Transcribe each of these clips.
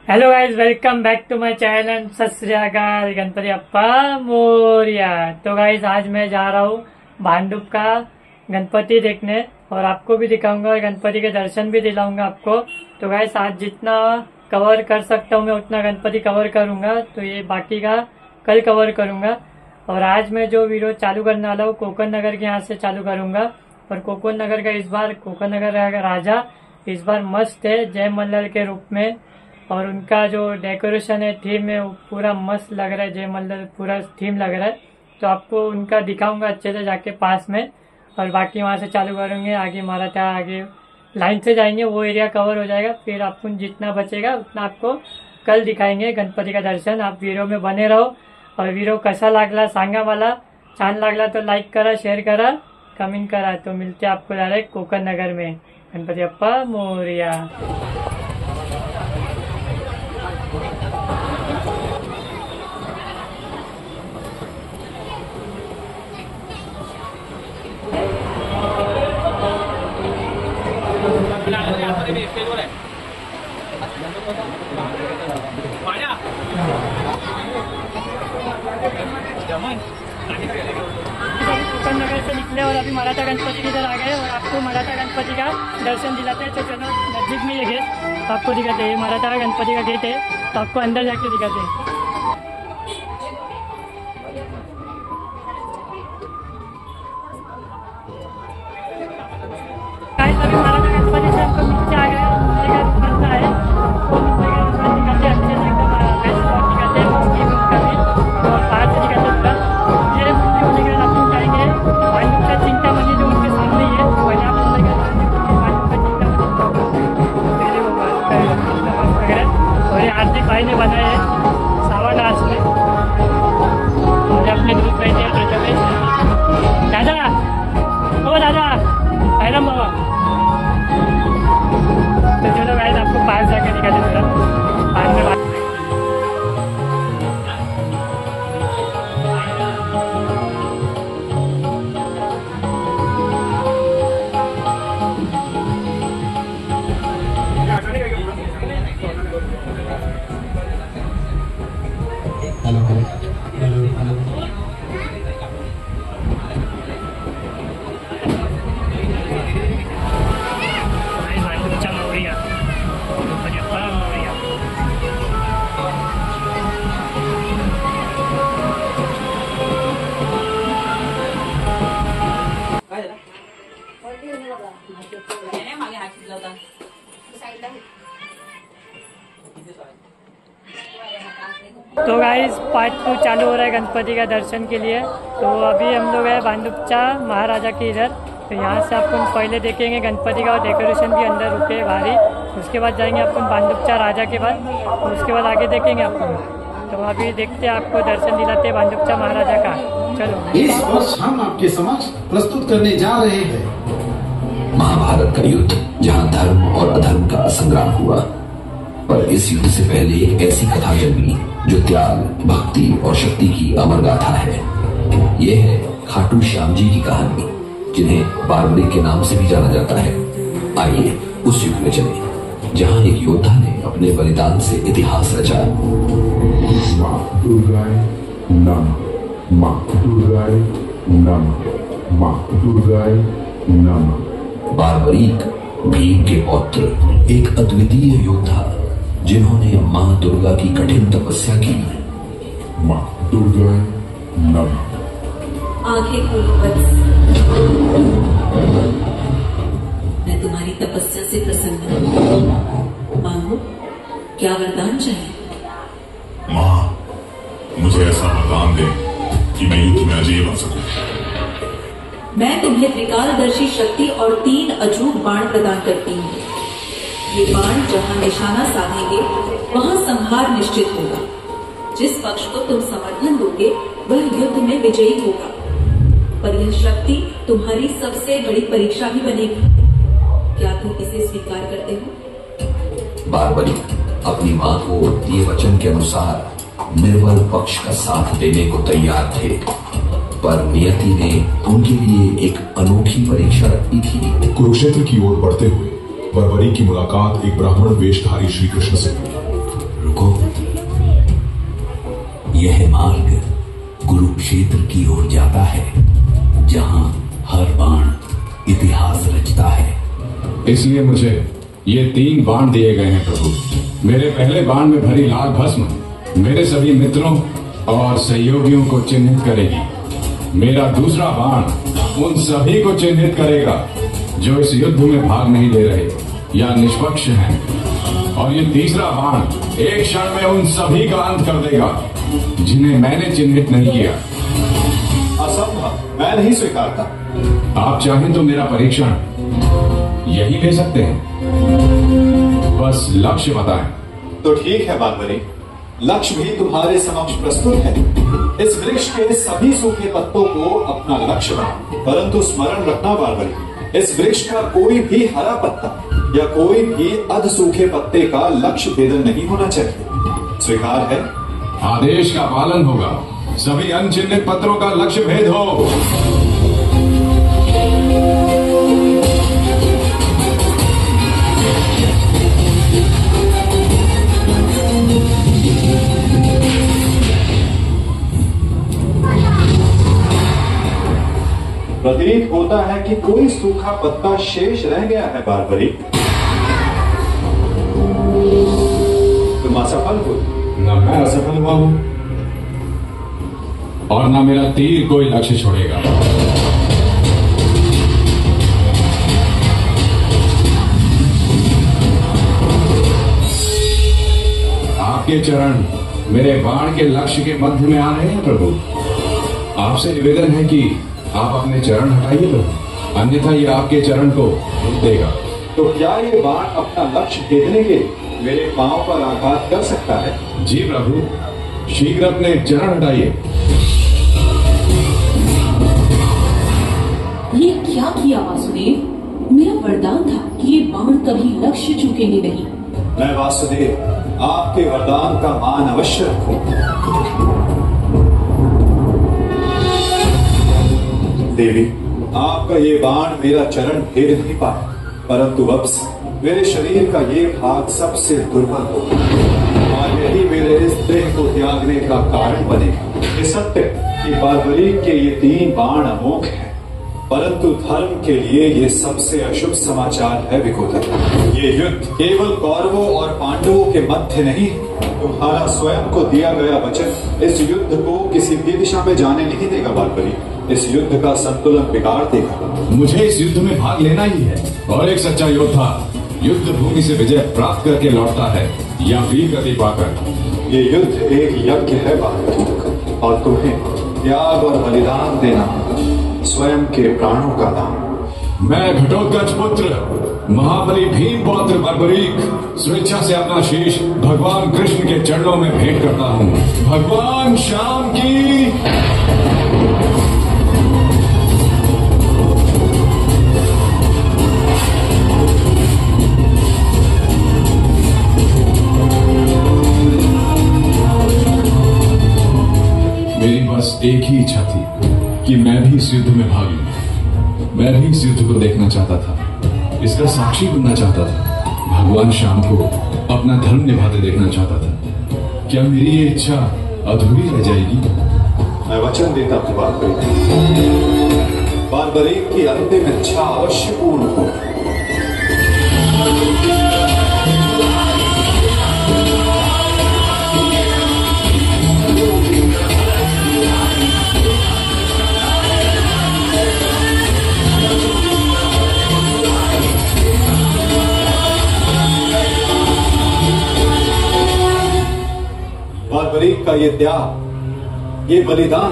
Hello guys, welcome back to my channel. सत श्री अकाल, गणपति अप्पा मोरिया। तो गाइज आज मैं जा रहा हूँ भांडुप का गणपति देखने और आपको भी दिखाऊंगा और गणपति के दर्शन भी दिलाऊंगा आपको। तो गाइज आज जितना कवर कर सकता हूँ मैं उतना गणपति कवर करूंगा, तो ये बाकी का कल कवर करूंगा। और आज मैं जो वीडियो चालू करने वाला हूँ कोकण नगर के यहाँ से चालू करूंगा। और कोकण नगर का इस बार कोकण नगर राजा इस बार मस्त है, जय मल्लर के रूप में। और उनका जो डेकोरेशन है, थीम है, वो पूरा मस्त लग रहा है। जय मल्लर पूरा थीम लग रहा है, तो आपको उनका दिखाऊंगा अच्छे से जाके पास में। और बाकी वहां से चालू करेंगे, आगे मराठा आगे लाइन से जाएंगे, वो एरिया कवर हो जाएगा। फिर आपको जितना बचेगा उतना आपको कल दिखाएंगे गणपति का दर्शन। आप वीडियो में बने रहो। और वीडियो कसा लागला सांगा मला, छान लागला तो लाइक करा, शेअर करा, कमेंट करा। तो मिलते आपको डायरेक्ट कोकण नगर में। गणपति अप्पा मोरिया। कोकण नगर से निकले और अभी मराठा गणपति की इधर आ गए और आपको मराठा गणपति का दर्शन दिलाते हैं। तो चलो नजदीक में ये गेट आपको दिखाते हैं। मराठा गणपति का गेट है, तो आपको अंदर जाके दिखाते हैं। अभी मराठा गणपति से हमको नीचे आ गए और नीचे का रूप बनता है, वो नीचे का रूप दिखाते हैं अच्छे से एकदम बेस्ट स्पॉट दिखाते हैं उसकी का भी। और बाहर से दिखाते पूरा ये मूर्ति होने के बाद आप लोग जाएंगे भांडुप का चिंतामणि जो उनके सामने ही है, वहीं आप लोग भांडुप का चिंतामणि और ये हार्दिक भाई ने बनाया है सावन आस में। और अपने दूध बैठे हैं प्रथमेश दादा, ओ दादा हैरम बाबा। तो चलो गाइस आपको पास जाके दिखाते थोड़ा पास में। Hello hello hello hello. तो गाइस पार्ट 2 चालू हो रहा है गणपति का दर्शन के लिए। तो अभी हम लोग है भांडुपचा महाराजा के इधर। तो यहाँ से अपन पहले देखेंगे गणपति का और डेकोरेशन भी अंदर रुके भारी। उसके बाद जाएंगे अपन भांडुपचा राजा के बाद, तो उसके बाद आगे देखेंगे अपन। तो अभी देखते हैं, आपको दर्शन दिलाते हैं भांडुपचा महाराजा का। चलो इस वर्ष हम आपके समक्ष प्रस्तुत करने जा रहे हैं महाभारत का युद्ध, जहाँ धर्म और अधर्म का संग्राम हुआ। पर इस युद्ध से पहले एक ऐसी कथा जन्मी जो त्याग, भक्ति और शक्ति की अमर गाथा है। ये है खाटू श्याम जी की कहानी, जिन्हें बारबरी के नाम से भी जाना जाता है। आइए उस युग में चलें, जहाँ एक योद्धा ने अपने बलिदान से इतिहास रचा। मां दुर्गाय नमः, मां दुर्गाय नमः, मां दुर्गाय नमः। बारबरीक भीम के पौत्र, एक अद्वितीय योद्धा जिन्होंने मां दुर्गा की कठिन तपस्या की। मां दुर्गाय नमः। आंखें खोलो वत्स, मैं तुम्हारी तपस्या से प्रसन्न हूँ। मांगो, क्या वरदान चाहिए? मां, मुझे ऐसा वरदान दे कि मैं युद्ध में अजय बन सकूं। मैं तुम्हें त्रिकालदर्शी शक्ति और 3 अजूब बाण प्रदान करती हूँ। ये बाण जहाँ निशाना साधेंगे वहाँ संहार निश्चित होगा। जिस पक्ष को तुम समर्थन दोगे वह युद्ध में विजयी होगा। पर यह शक्ति तुम्हारी सबसे बड़ी परीक्षा भी बनेगी। क्या तुम इसे स्वीकार करते हो? बारबरी अपनी मां को दिए वचन के अनुसार निर्बल पक्ष का साथ देने को तैयार थे, पर नियति ने उनके लिए एक अनोखी परीक्षा रखी थी। कुरुक्षेत्र की ओर बढ़ते हुए बर्बरी की मुलाकात एक ब्राह्मण वेशधारी श्री कृष्ण से हुई। यह मार्ग कुरुक्षेत्र की ओर जाता है, जहां हर बाण इतिहास रचता है। इसलिए मुझे ये 3 बाण दिए गए हैं प्रभु। मेरे पहले बाण में भरी लाल भस्म मेरे सभी मित्रों और सहयोगियों को चिन्हित करेगी। मेरा दूसरा बाण उन सभी को चिन्हित करेगा जो इस युद्ध में भाग नहीं ले रहे या निष्पक्ष हैं। और ये तीसरा बाण एक क्षण में उन सभी का अंत कर देगा जिन्हें मैंने चिन्हित नहीं किया। असंभव, मैं नहीं स्वीकारता। आप चाहें तो मेरा परीक्षण यही ले सकते हैं, बस लक्ष्य बताएं। तो ठीक है बार्बरी, लक्ष्य भी तुम्हारे समक्ष प्रस्तुत है। इस वृक्ष के सभी सूखे पत्तों को अपना लक्ष्य बना, परंतु स्मरण रखना बार्बरी, इस वृक्ष का कोई भी हरा पत्ता या कोई भी अध सूखे पत्ते का लक्ष्य भेदन नहीं होना चाहिए। स्वीकार है? आदेश का पालन होगा। सभी अनचिन्हित पत्रों का लक्ष्य भेद हो। प्रतीत होता है कि कोई सूखा पत्ता शेष रह गया है बार्बरी। तुम असफल हो। न मैं असफल हुआ हूं और न मेरा तीर कोई लक्ष्य छोड़ेगा। आपके चरण मेरे बाण के लक्ष्य के मध्य में आ रहे हैं प्रभु। आपसे निवेदन है कि आप अपने चरण हटाइए प्रभु, अन्यथा ये आपके चरण को रुक देगा। तो क्या ये बाण अपना लक्ष्य भेदने के मेरे पांव पर आघात कर सकता है? जी प्रभु, शीघ्र अपने चरण हटाइए। ये क्या किया वासुदेव? मेरा वरदान था कि ये बाण कभी लक्ष्य चूकेंगे नहीं। मैं वासुदेव आपके वरदान का मान अवश्य रखूं। देवी, आपका ये बाण मेरा चरण भेद नहीं पाया, परंतु अब से मेरे शरीर का ये भाग सबसे दुर्बल होगा और यही मेरे इस देह को त्यागने का कारण बनेगा। ये सत्य कि बार्बरी के ये 3 बाण अमोघ हैं, परंतु धर्म के लिए ये सबसे अशुभ समाचार है विकोधर। ये युद्ध केवल कौरवों और पांडवों के मध्य नहीं, तुम्हारा स्वयं को दिया गया वचन इस युद्ध को किसी भी दिशा में जाने नहीं देगा बार्बरी। इस युद्ध का संतुलन बिगाड़ देगा। मुझे इस युद्ध में भाग लेना ही है। और एक सच्चा योद्धा युद्ध भूमि से विजय प्राप्त करके लौटता है या वीर गति पाकर। ये युद्ध एक यज्ञ है बार्बरी, और तुम्हें त्याग और बलिदान देना होगा, स्वयं के प्राणों का दान। मैं घटोत्कच पुत्र महाबली भीम पौत्र बर्बरीक स्वेच्छा से अपना शीश भगवान कृष्ण के चरणों में भेंट करता हूँ। भगवान श्याम की। मेरी बस एक ही इच्छा थी कि मैं भी इस युद्ध में भाग लूं। मैं भी इस युद्ध को देखना चाहता था, इसका साक्षी बनना चाहता था, भगवान श्याम को अपना धर्म निभाते देखना चाहता था। क्या मेरी ये इच्छा अधूरी रह जाएगी? मैं वचन देता हूँ बार्बरी की अंतिम इच्छा अवश्य पूर्ण हो। बार्बरी का ये त्याग, ये बलिदान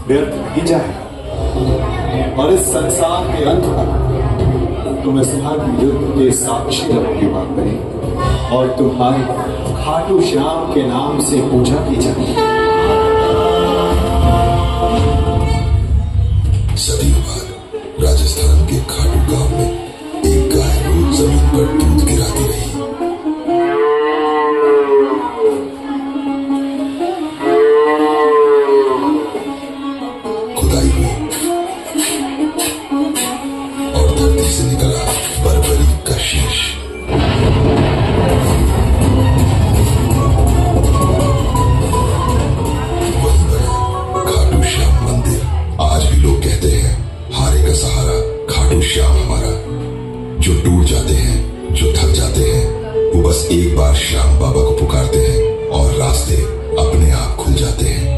व्यर्थ नहीं जाएगा और इस संसार के अंत तक तुम इस धर्म युद्ध के साक्षी रहोगी बार्बरी, और तुम्हारी खाटू श्याम के नाम से पूजा की जाएगी। सदियों बाद राजस्थान के खाटू गांव में एक गाय रोज जमीन पर दूध गिराती रही। टूट जाते हैं, जो थक जाते हैं, वो बस एक बार श्याम बाबा को पुकारते हैं और रास्ते अपने आप खुल जाते हैं।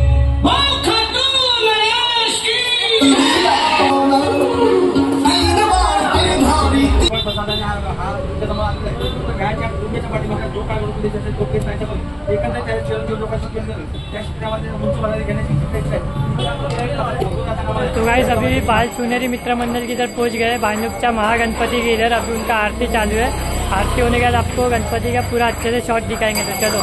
तो गाइस अभी बाल सुनेरी मित्र मंडल की इधर पहुंच गए भांडुपचा महागणपति की इधर। अभी उनका आरती चालू है। आरती होने के बाद आपको गणपति का पूरा अच्छे से शॉट दिखाएंगे। तो चलो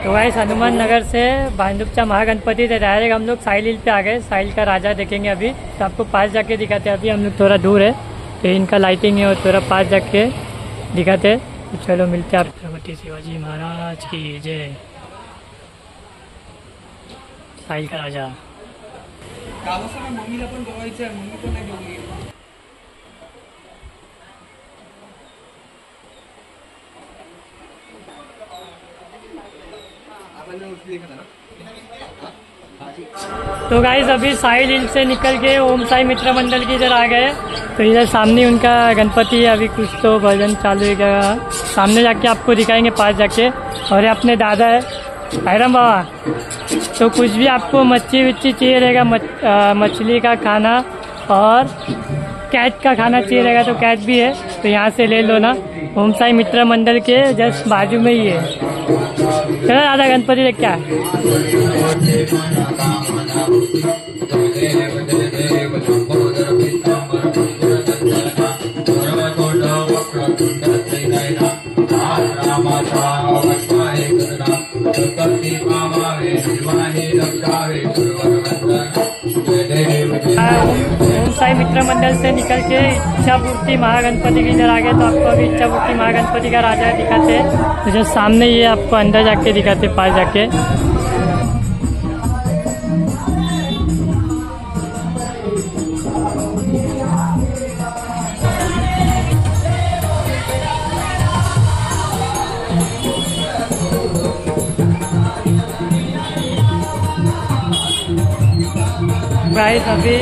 तो गाइस हनुमान नगर से भांडुपचा महागणपति से डायरेक्ट हम लोग साहिल हिल पे आ गए। साहिल का राजा देखेंगे अभी। तो आपको पास जाके दिखाते हैं। अभी हम लोग थोड़ा दूर है तो इनका लाइटिंग है और थोड़ा पास जाके दिखाते हैं। तो चलो मिलते हैं। छत्रपति शिवाजी महाराज की जय। साहिल का राजा। मम्मीला पण बघायचं आहे, मम्मी पण नाही बघली। तो गाइस अभी साहिल हिल से निकल के ओम साई मित्र मंडल की इधर आ गए। तो इधर सामने उनका गणपति है। अभी कुछ तो भजन चालू है। सामने जाके आपको दिखाएंगे पास जाके। और ये अपने दादा है हैरम बाबा। तो कुछ भी आपको मच्छी विच्छी चाहिए रहेगा, मछली का खाना और कैच का खाना चाहिए रहेगा तो कैच भी है। तो यहाँ से ले लो ना। ओम साई मित्र मंडल के जस्ट बाजू में ही है। चलो दादा गणपति देख क्या ओम साई मित्र मंडल से निकल के इच्छापूर्ति महागणपति की इधर आ गए। तो आपको अभी इच्छापूर्ति महागणपति का राजा दिखाते हैं। तो जो सामने ये आपको अंदर जाके दिखाते पास जाके। गाइस अभी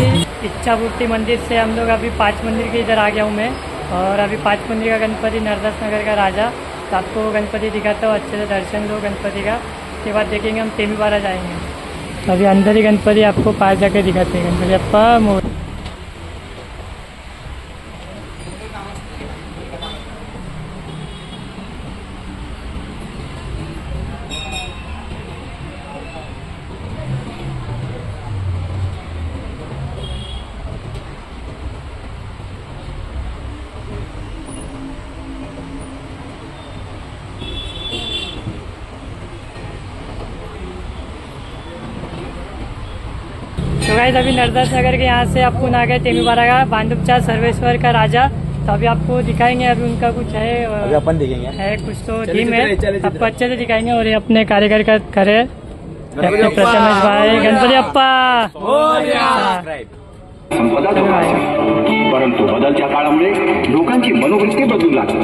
इच्छापूर्ति मंदिर से हम लोग अभी 5 मंदिर के इधर आ गया हूँ मैं। और अभी 5 मंदिर का गणपति नरदास नगर का राजा। तो आपको गणपति दिखाता हूँ, अच्छे से दर्शन लो गणपति का। उसके बाद देखेंगे हम तेमीपारा जाएंगे। तो अभी अंदर ही गणपति आपको पास जाके दिखाते हैं। गणपति अप्पा मोर। तो गाइस अभी नरदास नगर के यहाँ से आपको आ गए तेमीपारा का भांडुपचा सर्वेश्वर का राजा। तो अभी आपको दिखाएंगे। अभी उनका कुछ है, अभी अपन देखेंगे है कुछ तो टीम है, आपको अच्छे से दिखाएंगे। और ये अपने कार्यकर्ता खड़े प्रथमेश भाई। गणपती अप्पा परंतु बदलत्या काळामुळे लोकांची मनोवृत्ती बदलू लागली।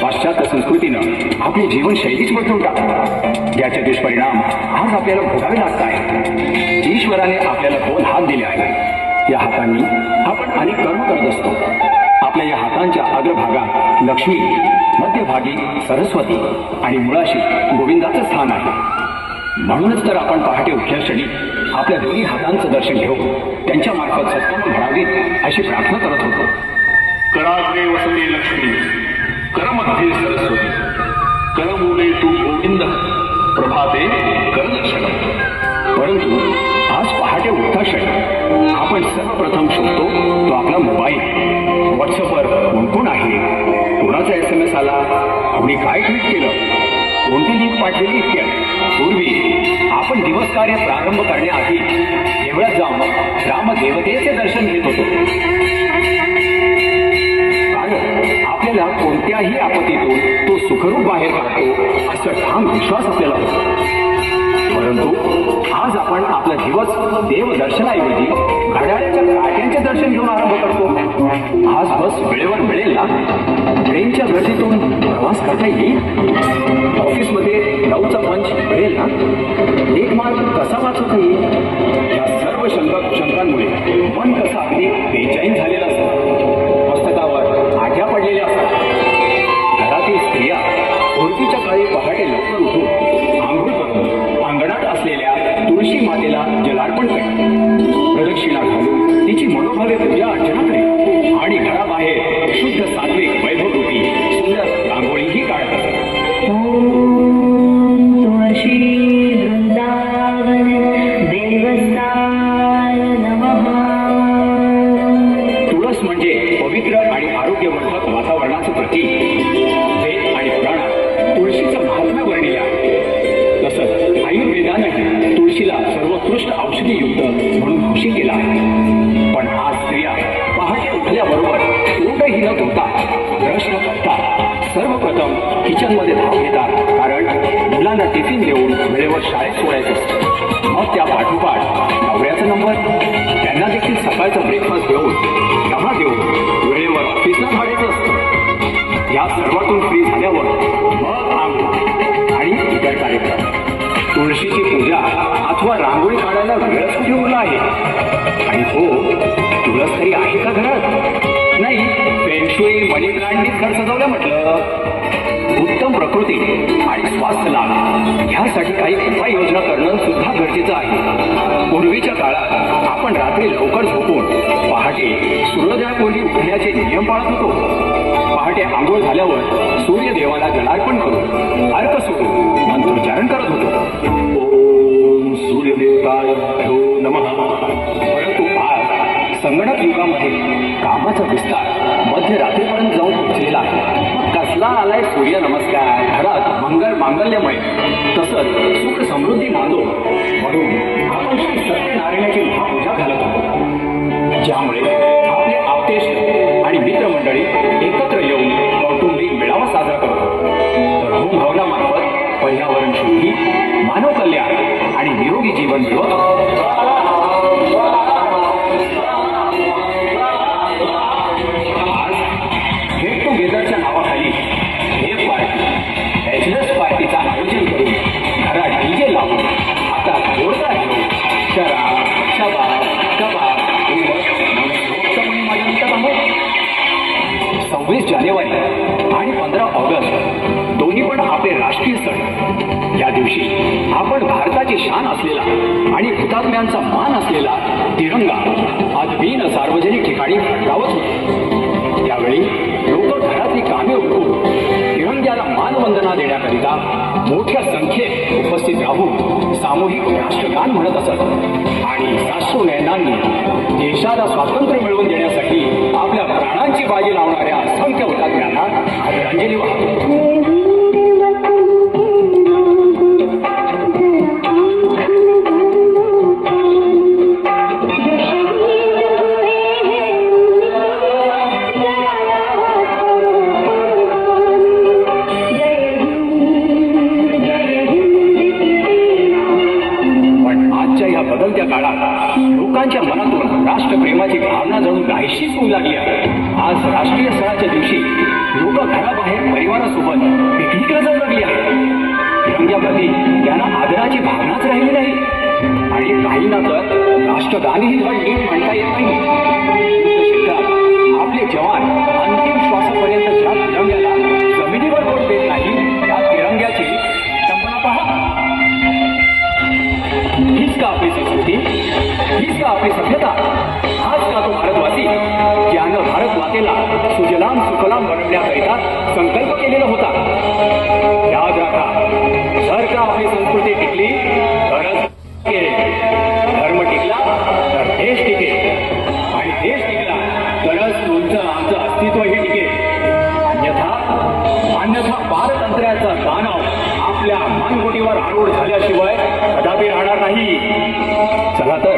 पाश्चात्य संस्कृतीनं आपली जीवनशैलीच बदलून टाकली। याचे दुष्परिणाम आज आपल्याला भोगावे लागत आहेत। ईश्वराने आपल्याला 2 हात दिले आहेत। या हातांनी आपण अनेक कर्म करत असतो। आपल्या या हातांच्या अग्रभागात लक्ष्मी, मध्यभागी सरस्वती आणि मुळाशी गोविंदाचं स्थान आहे। म्हणूनच तर आपण पहाटे उठल्या क्षणी आपल्या दोन्ही हातांचं दर्शन घेऊन त्यांच्या मार्फत सत्कार्य घडावी अशी प्रार्थना करत होतो। कराग्रे वसते लक्ष्मी, करमध्ये सरस्वती, करमूले तू गोविंद, प्रभाते करदर्शनम। परंतु आज पहाटे उठता क्षणी आपण सर्वप्रथम शोधतो तो आपला मोबाईल। व्हॉट्सअपवर कोण आहे, कोणाचा SMS आला, कोणी काय ट्विट केलं, कोणती लिंक पाठवली इत्यादी। आपण दिवस कार्य प्रारंभ करण्याआधी देवळात जाऊन रामदेवतेचे दर्शन घेत होतो. कारण आपल्याला कोणत्याही आपत्तीतून तो सुखरूप बाहेर काढतो असं ठाम विश्वास आपल्याला होता. परंतु आज आपण आपला दिवस देव दर्शनाऐवजी घड्याळाच्या काट्यांचे दर्शन घेऊन आरंभ करतो. आज बस वेळेवर मिळेल ना? ट्रेनच्या गर्दीतून प्रवास करता येईल? ऑफिसमध्ये 9चा पंच मिळेल ना? एक मार्ग कसा वाचवता येईल? या सर्व शंकांमुळे मन कसं अगदी बेचैन झालेलं असतं. मस्तकावर आठ्या पडलेल्या असतात. घरातील स्त्रिया पूर्वीच्या काळी पहाटे लवकर उठून आंघोळ करून अंगणात असलेल्या तुळशी मातेला जलार्पण करते. प्रदक्षिणा घालून तिची मनोभावे पूजा अर्चना करते आणि घराबाहेर शुद्ध सात्विक वैभव रूपी सुंदर रांगोळीही काढत असतात. तुळशी वृंदावन देवस्थान नमः. तुळस म्हणजे पवित्र आणि आरोग्यवर्धक वातावरणाचं प्रतीक. वेद आणि पुराणात तुळशीचं महात्म्य वर्णिले आहे. तसंच आयुर्वेदानेही तुळशीला सर्वोत्कृष्ट औषधीयुक्त म्हणून घोषित केला आहे. पण आज स्त्रिया पहाटे उठल्याबरोबर तोंडही न धुता ब्रश न करता सर्वप्रथम किचनमध्ये धाव घेतात. कारण मुलांना टिफिन देऊन वेळेवर शाळेत सोडायचं असतं. मग त्या पाठोपाठ नवऱ्याचा नंबर, त्यांना देखील सकाळचा ब्रेकफास्ट देऊन डबा देऊन वेळेवर ऑफिसला धाडायचं असतं. या सर्वातून फ्री झाल्यावर मग आंघोळ आणि इतर कार्यक्रम. तुळशीची पूजा अथवा रांगोळी काढायला वेळच कुठे उरला आहे? आणि हो, तुळस तरी आहे का घरात? नाही, फेंशुई मनी प्लांटनीच घर सजवलं म्हटलं. उत्तम प्रकृती आणि स्वास्थ्य लाभ यासाठी काही उपाययोजना करणं सुद्धा गरजेचं आहे. पूर्वीच्या काळात आपण रात्री लवकर झोपून पहाटे सूर्योदयापूर्वी उठण्याचे नियम पाळत होतो. पहाटे आंघोळ झाल्यावर सूर्यदेवाला जलार्पण करून अर्घ सोडून मंत्रोच्चारण करत होतो. ओम सूर्यदेवताय नमः. परंतु आज संगणक युगामध्ये कामाचा विस्तार मध्यरात्रीपर्यंत जाऊन पोहोचलेला आहे. कसला आलाय सूर्य नमस्कार? घरात मंगल मांगल्यमय तसंच सुख समृद्धी नांदो म्हणून आपण श्री सत्यनारायणाची महापूजा घालत होतो. ज्यामुळे आपले आप्तेष्ट आणि मित्रमंडळी एकत्र येऊन कौटुंबिक मेळावा साजरा करतो. तर होम हवनामार्फत पर्यावरण शुद्धी, मानव कल्याण आणि निरोगी जीवन मिळवत गेट टुगेदरच्या नावाखाली हे पार्टी बॅचलर्स पार्टीचं आयोजन करून घरात डीजे लावून आता जोरदार घेऊन शरा शबा शबा 26 जानेवारी आणि 15 ऑगस्ट दोन्ही पण आपले राष्ट्रीय सण. या दिवशी आपण भारताची शान असलेला आणि हुतात्म्यांचा मान असलेला तिरंगा आज बिन सार्वजनिक ठिकाणी फडकावत होतो. त्यावेळी लोक घरातली कामे उरकून तिरंग्याला मानवंदना देण्याकरिता मोठ्या संख्येत उपस्थित राहून सामूहिक राष्ट्रगान म्हणत असत आणि साश्रू नयनांनी देशाला स्वातंत्र्य मिळवून देण्यासाठी आपल्या प्राणांची बाजी लावणाऱ्या असंख्य हुतात्म्यांना आदरांजली वाहतो. बदलत्या काळात लोकांच्या मनातून राष्ट्रप्रेमाची भावना जणू नाहीशीच होऊ लागली आहे. आज राष्ट्रीय सणाच्या दिवशी लोक घराबाहेर परिवारासोबत पिकनिकला जाऊ लागली आहे. तिरंग्याप्रती त्यांना आदराची भावनाच राहिली नाही आणि काहींना तर राष्ट्रगानही नीट म्हणता येत नाही. युद्धक्षेत्रात आपले जवान अंतिम श्वासापर्यंत ज्या तिरंग्याला जमिनीवर बोट देत नाही त्या तिरंग्याची कल्पना पहा. हीच का आपली संस्कृती? हीच का आपली सभ्यता? हाच का तो भारतवासी ज्यानं भारत मातेला सुजलाम सुफलाम बनवण्याकरिता संकल्प केलेला होता? याद राखा, जर का आपली संस्कृती टिकली तरच धर्म टिकला तर देश बघा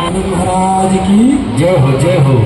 तर महाराज की जय हो जय हो।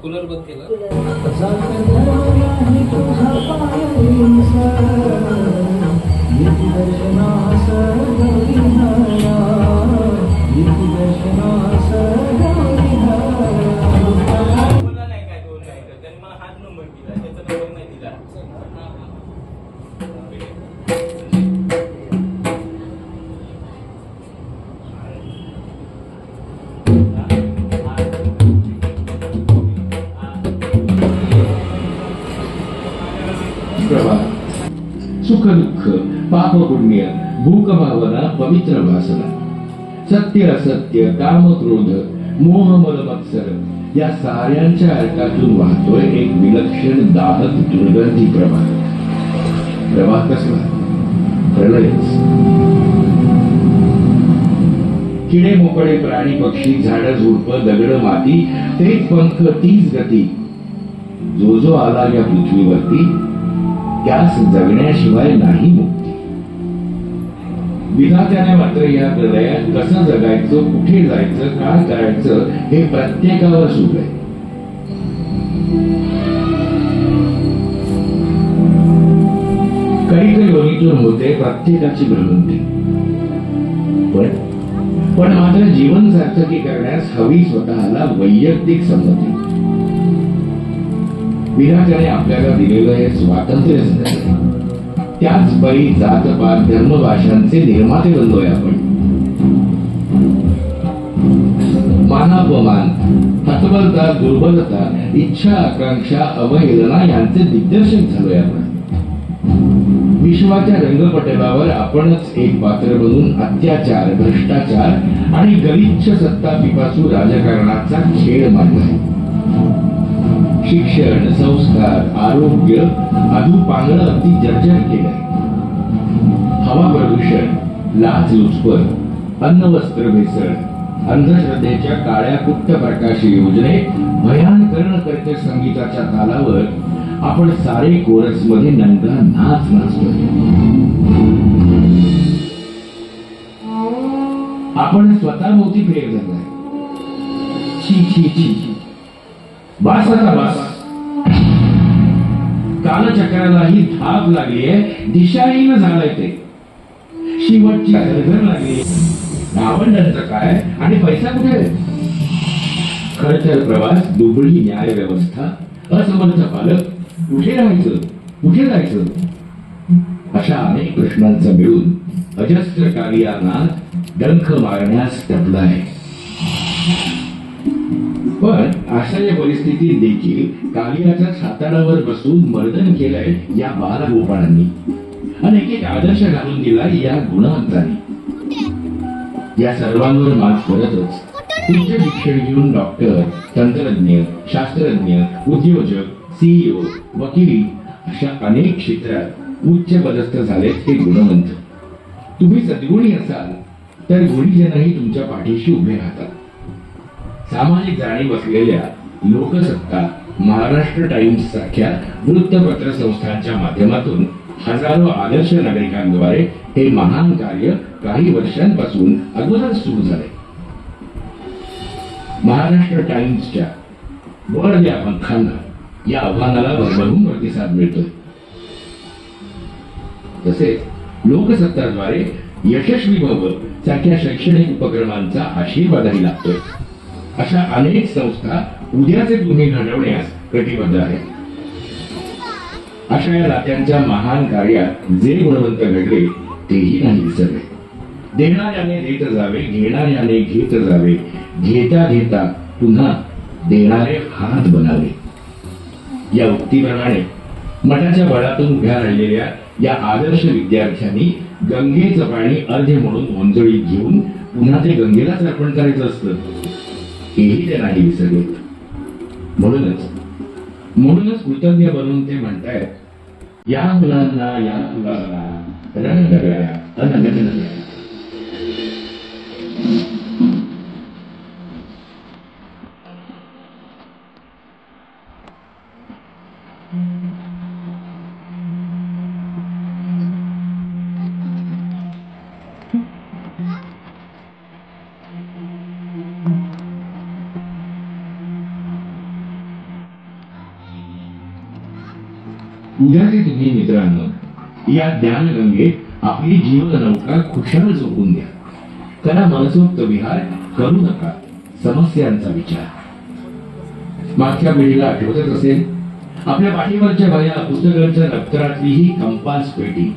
कूलर बंद केला सुख दुःख पाप पुण्य भूक भावना पवित्र वासना सत्य असत्य काम क्रोध मोह मल मत्सर या साऱ्यांच्या अर्कातून वाहतोय एक विलक्षण दाहक दुर्गंधी प्रवाह। प्रवाह कसला? प्रलयच। किडे मोकळे प्राणी पक्षी झाड झुडप दगड माती तेच पंख तीच गती जो जो आला या पृथ्वीवरती त्यास जगण्याशिवाय नाही मुक्ती। विधात्याने मात्र या प्रलयात कसं जगायचं कुठे जायचं काय करायचं हे प्रत्येकावर सुरू आहे। काही योनीतून होते प्रत्येकाची भ्रमंती पण मात्र जीवन सार्थकी करण्यास हवी स्वतःला वैयक्तिक संमती। विधात्याने आपल्याला दिलेलं हे स्वातंत्र्य त्याच परी जातपात धर्म भाषांचे निर्माते बनलोय आपण। मानापमान हतबलता दुर्बलता इच्छा आकांक्षा अवहेलना यांचे दिग्दर्शक झालोय आपण। विश्वाच्या रंगपटलावर आपणच एक पात्र बनून अत्याचार भ्रष्टाचार आणि गलिच्छ सत्ता पिपासू राजकारणाचा खेळ मांडलाय। शिक्षण संस्कार आरोग्य अधूपांगण अगदी जर्जर केलंय। हवा प्रदूषण लाच लुचपत अन्न वस्त्र भेसळ अंधश्रद्धेच्या काळ्या कुट्ट प्रकाश योजने भयानकरण करते संगीताच्या तालावर आपण सारे कोरस मध्ये नंगा नाच नाचतोय। आपण स्वतः मोठी फेर झालाय। छी छी छी बास आता बास। कालचक्रालाही धाप लागली आहे दिशाहीन झालंय ते। शेवटची घरघर लागली भावंडांचं काय आणि पैसा कुठे? खर तर प्रवास दुबळी न्याय व्यवस्था असमर्थ पालक कुठे राहायचं कुठे जायचं अशा अनेक प्रश्नांचा मिळून अजस्त्र कालियानाथ डंख मारण्यास टपलाय। पण अशा परिस्थितीत देखील कालियाच्या छाताडावर बसून मर्दन केलंय या बालगोपाळांनी आणि एक आदर्श घालून दिलाय या गुणवंतांनी। या सर्वांवर मात करतच उच्च शिक्षण घेऊन डॉक्टर तंत्रज्ञ शास्त्रज्ञ उद्योजक सीईओ वकील अशा अनेक क्षेत्रात उच्च पदस्थ झालेत हे गुणवंत। तुम्ही सद्गुणी असाल तर गुणीजनही तुमच्या पाठीशी उभे राहतात। सामाजिक जाणीव असलेल्या लोकसत्ता महाराष्ट्र टाइम्स सारख्या वृत्तपत्र संस्थांच्या माध्यमातून हजारो आदर्श नागरिकांद्वारे हे महान कार्य काही वर्षांपासून अगोदर सुरू झाले। महाराष्ट्र टाइम्सच्या वर या पंखांना या आव्हानाला भरभरून प्रतिसाद मिळतोय। तसेच लोकसत्ताद्वारे यशस्वी भव सारख्या शैक्षणिक उपक्रमांचा आशीर्वादही लाभतोय. अशा अनेक संस्था उद्याचे तुम्ही घडवण्यास कटिबद्ध आहेत. अशा या नात्यांच्या महान कार्यात जे गुणवंत घडले तेही नाही विसरले. देणाऱ्याने देत जावे, घेणाऱ्याने घेत जावे, घेता घेता पुन्हा देणारे हात बनावे. या उक्तीप्रमाणे मठाच्या बळातून उभ्या राहिलेल्या या आदर्श विद्यार्थ्यांनी गंगेचं पाणी अर्धे म्हणून ओंजळीत घेऊन पुन्हा ते गंगेलाच अर्पण करायचं असतं हेही ते नाही विसरले. म्हणूनच कृतज्ञ बनून ते म्हणतायत, या मुलांना या मुलांना रंगव्या अनगणव्या. उद्याचे तुम्ही मित्रांनो या ज्ञानगंगेत आपली जीवननौका खुशाल झोपून द्या. करा मनसोक्त विहार, करू नका समस्यांचा विचार. मागच्या पिढीला आठवतच असेल, आपल्या पाठीवरच्या वह्या पुस्तकांच्या दप्तरातली ही कंपास पेटी,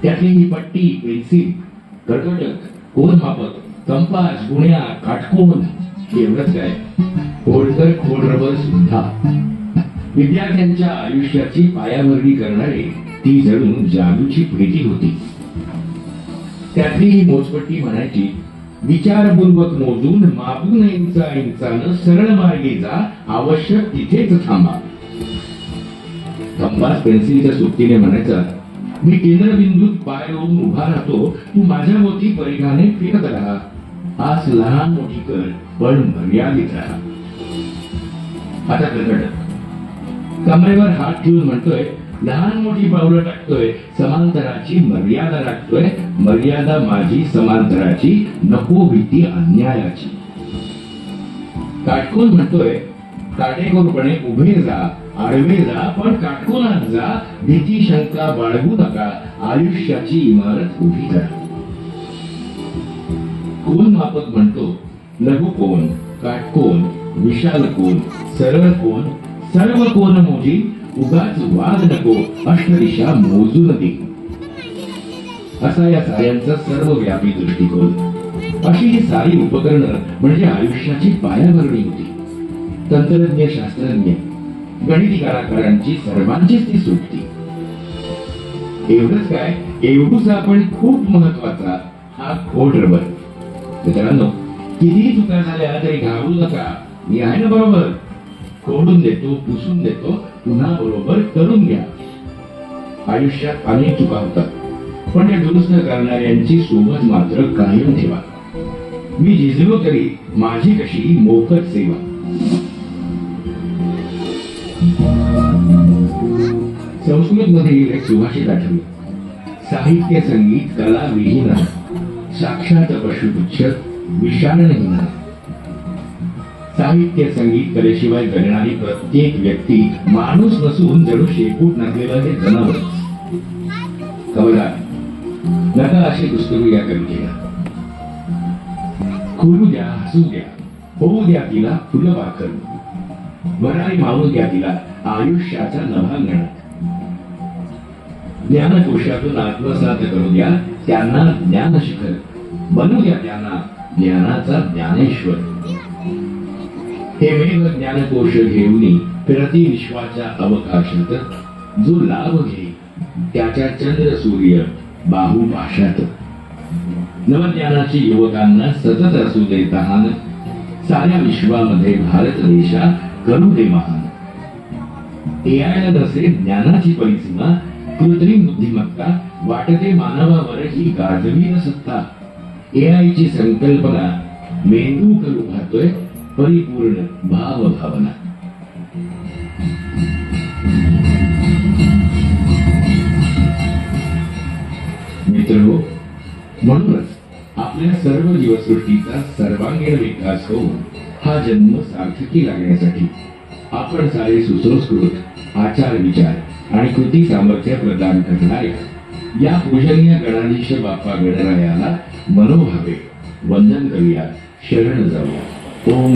त्यातली ही पट्टी, पेन्सिल, कर्कटक, कोनमापक, कंपास, गुण्या, काटकोन, एवढंच काय खोडकर खोडरबर सुद्धा. विद्यार्थ्यांच्या आयुष्याची पायाभरणी करणारी ती जणू जादूची पेटी होती. त्यातली ही मोजपट्टी म्हणायची, विचारपूर्वक मोजून मापून इंचानं सरळ मार्गी जा, आवश्यक तिथेच थांबा. कंपास पेन्सिलच्या सुट्टीने म्हणायचा, मी केंद्रबिंदूत पाय रोवून उभा राहतो, तू माझ्या मोठी परिघाने फिरत राहा. आस लहान मोठी कर पण मर्यादित राहा. आता कर्कटक कमरेवर हात ठेवून म्हणतोय, लहान मोठी पावलं टाकतोय, समांतराची मर्यादा राखतोय, मर्यादा माझी समांतराची, नको भीती अन्यायाची. काटकोन म्हणतोय, काटेकोरपणे उभे जा, आडवे जा, पण काटकोनात जा, भीती शंका बाळगू नका, आयुष्याची इमारत उभी करा. कोन मापक म्हणतो, लघु कोन, काटकोन, विशाल कोन, सरळ कोन, सर्व कोन मोजी, उगाच वाद नको, अष्टदिशा मोजून दे. असा या साऱ्यांचा सर्वव्यापी दृष्टिकोन. अशी ही सारी उपकरणं म्हणजे आयुष्याची पायाभरणी होती. तंत्रज्ञ, शास्त्रज्ञ, गणिती कलाकारांची सर्वांचीच ती सुटती. एवढंच काय, एवढूचा पण खूप महत्वाचा हा खोड रबर. मित्रांनो, किती चुका झाल्या तरी घाबरू नका, मी आहे ना बरोबर. खोडून देतो, पुसून देतो, पुन्हा बरोबर करून घ्या. आयुष्यात अनेक चुका होतात, पण या दुरुस्त करणाऱ्यांची सोबत मात्र कायम ठेवा. मी झिजलो तरी माझी कशी मोफत सेवा. संस्कृत मधील एक सुभाषित आठवले, साहित्य संगीत कला विहीन, साक्षात पशुपुच्छ विषाणहीन. साहित्य संगीत कलेशिवाय जगणारी प्रत्येक व्यक्ती माणूस नसून जणू शेपूट नसलेलं हे जनावर. कमला नका अशी पुस्तकं या कवितेला. खोलू द्या, हसू द्या, होऊ द्या तिला फुलपाखर, भरारी मावू द्या तिला आयुष्याचा नभांगण. ज्ञानकोशातून आत्मसात करू द्या त्यांना ज्ञान शिखर, बनू द्या त्यांना ज्ञानाचा ज्ञानेश्वर. हे मेघ ज्ञानकोश घेऊनी फिरती विश्वाच्या अवकाशात, जो लाभ घे त्याच्या चंद्र सूर्य बाहुपाशात. नवज्ञानाची युवकांना सतत असू दे तहान, साऱ्या विश्वामध्ये भारत देशा करू दे महान. एआयला नसे ज्ञानाची परिसीमा, कृत्रिम बुद्धिमत्ता वाटते मानवावर ही गाजवी न सत्ता. एआयची संकल्पना मेंदू करू घातोय परिपूर्ण भावभावना. मित्रहो, म्हणूनच आपल्या सर्व जीवसृष्टीचा सर्वांगीण विकास होऊन हा जन्म सार्थकी लागण्यासाठी आपण सारे सुसंस्कृत आचार विचार आणि कृती सामर्थ्य प्रदान करणाऱ्या या पूजनीय गणाधीश बाप्पा गणरायाला मनोभावे वंदन करूया, शरण जाऊया. ओम